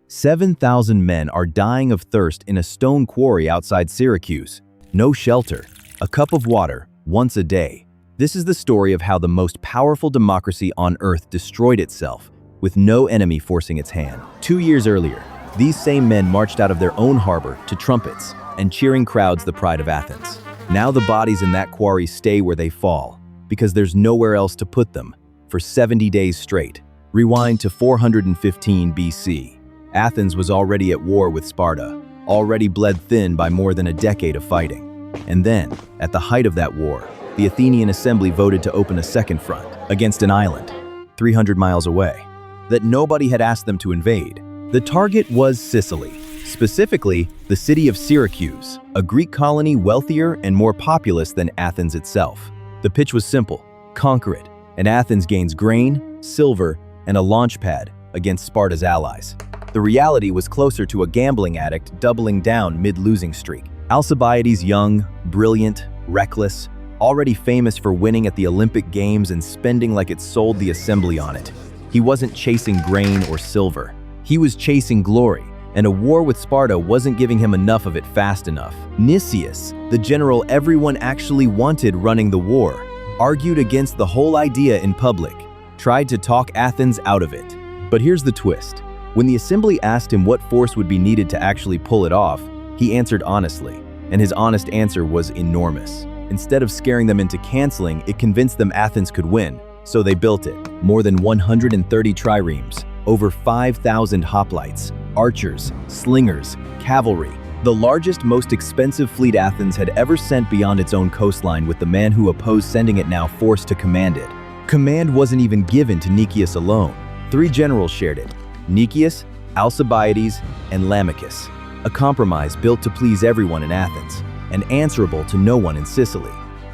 7,000 men are dying of thirst in a stone quarry outside Syracuse. No shelter, a cup of water, once a day. This is the story of how the most powerful democracy on earth destroyed itself, with no enemy forcing its hand. 2 years earlier, these same men marched out of their own harbor to trumpets and cheering crowds the pride of Athens. Now the bodies in that quarry stay where they fall, because there's nowhere else to put them, for 70 days straight. Rewind to 415 BC. Athens was already at war with Sparta, already bled thin by more than a decade of fighting. And then, at the height of that war, the Athenian assembly voted to open a second front against an island, 300 miles away, that nobody had asked them to invade. The target was Sicily, specifically the city of Syracuse, a Greek colony wealthier and more populous than Athens itself. The pitch was simple: conquer it, and Athens gains grain, silver, and a launch pad against Sparta's allies. The reality was closer to a gambling addict doubling down mid-losing streak. Alcibiades, young, brilliant, reckless, already famous for winning at the Olympic Games and spending like it sold the assembly on it. He wasn't chasing grain or silver. He was chasing glory, and a war with Sparta wasn't giving him enough of it fast enough. Nicias, the general everyone actually wanted running the war, argued against the whole idea in public, tried to talk Athens out of it. But here's the twist. When the assembly asked him what force would be needed to actually pull it off, he answered honestly, and his honest answer was enormous. Instead of scaring them into canceling, it convinced them Athens could win, so they built it. More than 130 triremes, over 5,000 hoplites, archers, slingers, cavalry. The largest, most expensive fleet Athens had ever sent beyond its own coastline, with the man who opposed sending it now forced to command it. Command wasn't even given to Nicias alone. 3 generals shared it: Nicias, Alcibiades, and Lamachus, a compromise built to please everyone in Athens, and answerable to no one in Sicily.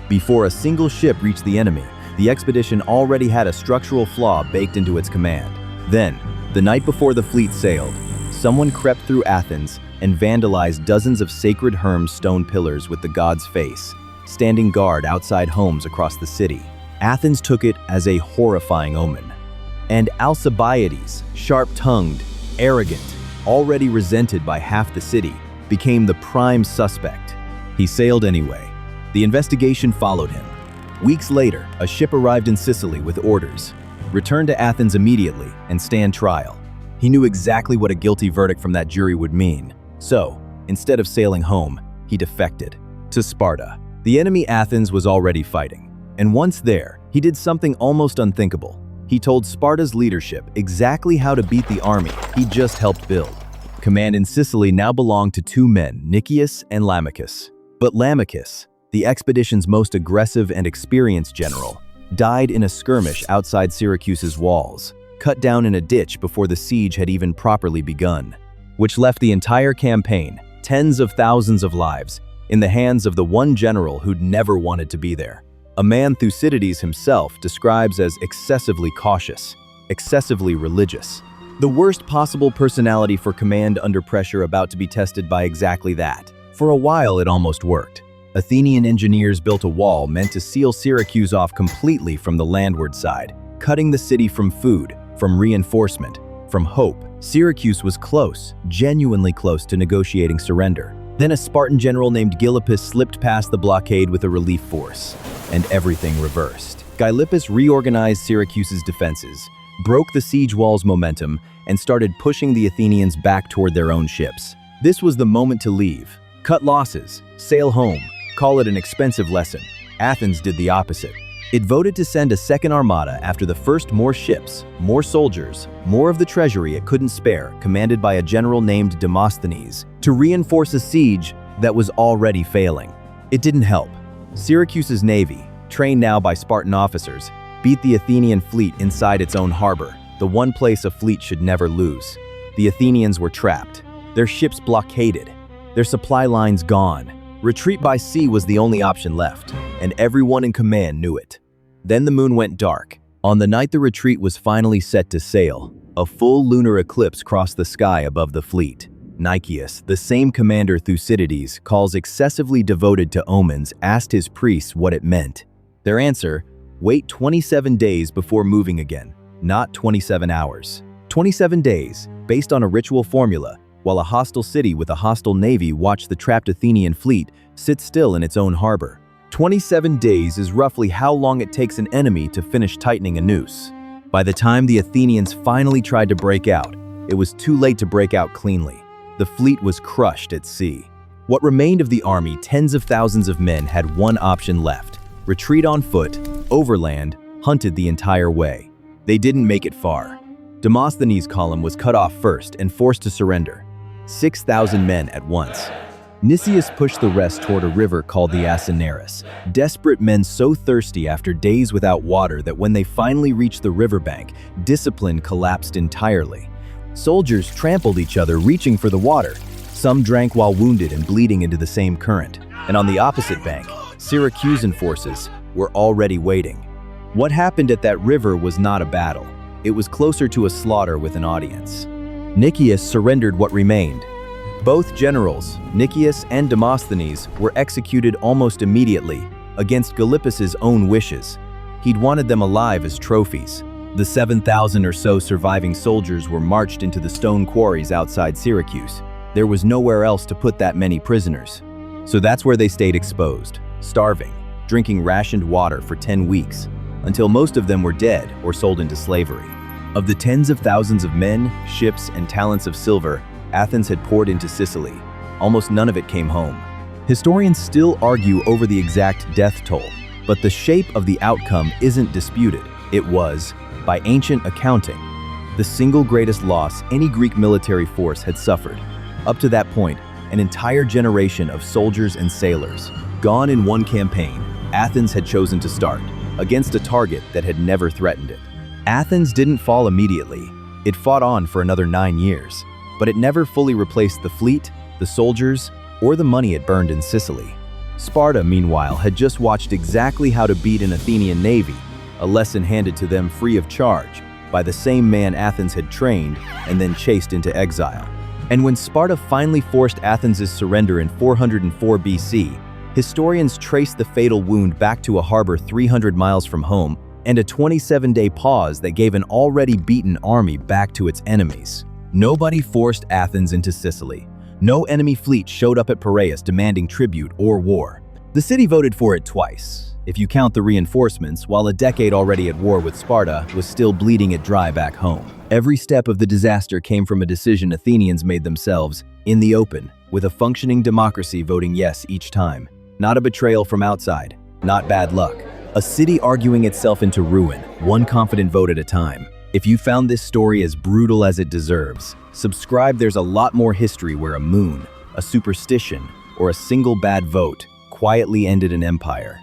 Before a single ship reached the enemy, the expedition already had a structural flaw baked into its command. Then, the night before the fleet sailed, someone crept through Athens and vandalized dozens of sacred Herms stone pillars with the god's face, standing guard outside homes across the city. Athens took it as a horrifying omen. And Alcibiades, sharp-tongued, arrogant, already resented by half the city, became the prime suspect. He sailed anyway. The investigation followed him. Weeks later, a ship arrived in Sicily with orders: return to Athens immediately and stand trial. He knew exactly what a guilty verdict from that jury would mean. So, instead of sailing home, he defected to Sparta. The enemy Athens was already fighting. And once there, he did something almost unthinkable. He told Sparta's leadership exactly how to beat the army he just helped build. Command in Sicily now belonged to 2 men, Nicias and Lamachus. But Lamachus, the expedition's most aggressive and experienced general, died in a skirmish outside Syracuse's walls, cut down in a ditch before the siege had even properly begun, which left the entire campaign, tens of thousands of lives, in the hands of the one general who'd never wanted to be there. A man Thucydides himself describes as excessively cautious, excessively religious. The worst possible personality for command under pressure, about to be tested by exactly that. For a while, it almost worked. Athenian engineers built a wall meant to seal Syracuse off completely from the landward side, cutting the city from food, from reinforcement, from hope. Syracuse was close, genuinely close to negotiating surrender. Then a Spartan general named Gylippus slipped past the blockade with a relief force, and everything reversed. Gylippus reorganized Syracuse's defenses, broke the siege wall's momentum, and started pushing the Athenians back toward their own ships. This was the moment to leave. Cut losses, sail home, call it an expensive lesson. Athens did the opposite. It voted to send a second armada after the first: more ships, more soldiers, more of the treasury it couldn't spare, commanded by a general named Demosthenes, to reinforce a siege that was already failing. It didn't help. Syracuse's navy, trained now by Spartan officers, beat the Athenian fleet inside its own harbor, the one place a fleet should never lose. The Athenians were trapped, their ships blockaded, their supply lines gone. Retreat by sea was the only option left, and everyone in command knew it. Then the moon went dark. On the night the retreat was finally set to sail, a full lunar eclipse crossed the sky above the fleet. Nicias, the same commander Thucydides calls excessively devoted to omens, asked his priests what it meant. Their answer: wait 27 days before moving again, not 27 hours. 27 days, based on a ritual formula, while a hostile city with a hostile navy watched the trapped Athenian fleet sit still in its own harbor. 27 days is roughly how long it takes an enemy to finish tightening a noose. By the time the Athenians finally tried to break out, it was too late to break out cleanly. The fleet was crushed at sea. What remained of the army, tens of thousands of men, had one option left: retreat on foot, overland, hunted the entire way. They didn't make it far. Demosthenes' column was cut off first and forced to surrender. 6,000 men at once. Nicias pushed the rest toward a river called the Assinarus. Desperate men so thirsty after days without water that when they finally reached the riverbank, discipline collapsed entirely. Soldiers trampled each other reaching for the water. Some drank while wounded and bleeding into the same current. And on the opposite bank, Syracusan forces were already waiting. What happened at that river was not a battle. It was closer to a slaughter with an audience. Nicias surrendered what remained. Both generals, Nicias and Demosthenes, were executed almost immediately, against Gylippus's own wishes. He'd wanted them alive as trophies. The 7,000 or so surviving soldiers were marched into the stone quarries outside Syracuse. There was nowhere else to put that many prisoners. So that's where they stayed exposed, starving, drinking rationed water for 10 weeks, until most of them were dead or sold into slavery. Of the tens of thousands of men, ships, and talents of silver Athens had poured into Sicily, almost none of it came home. Historians still argue over the exact death toll, but the shape of the outcome isn't disputed. It was, by ancient accounting, the single greatest loss any Greek military force had suffered. Up to that point, an entire generation of soldiers and sailors, gone in one campaign, Athens had chosen to start, against a target that had never threatened it. Athens didn't fall immediately. It fought on for another 9 years, but it never fully replaced the fleet, the soldiers, or the money it burned in Sicily. Sparta, meanwhile, had just watched exactly how to beat an Athenian navy, a lesson handed to them free of charge by the same man Athens had trained and then chased into exile. And when Sparta finally forced Athens' surrender in 404 BC, historians trace the fatal wound back to a harbor 300 miles from home and a 27-day pause that gave an already beaten army back to its enemies. Nobody forced Athens into Sicily. No enemy fleet showed up at Piraeus demanding tribute or war. The city voted for it twice, if you count the reinforcements, while a decade already at war with Sparta was still bleeding it dry back home. Every step of the disaster came from a decision Athenians made themselves, in the open, with a functioning democracy voting yes each time. Not a betrayal from outside, not bad luck. A city arguing itself into ruin, one confident vote at a time. If you found this story as brutal as it deserves, subscribe. There's a lot more history where a moon, a superstition, or a single bad vote quietly ended an empire.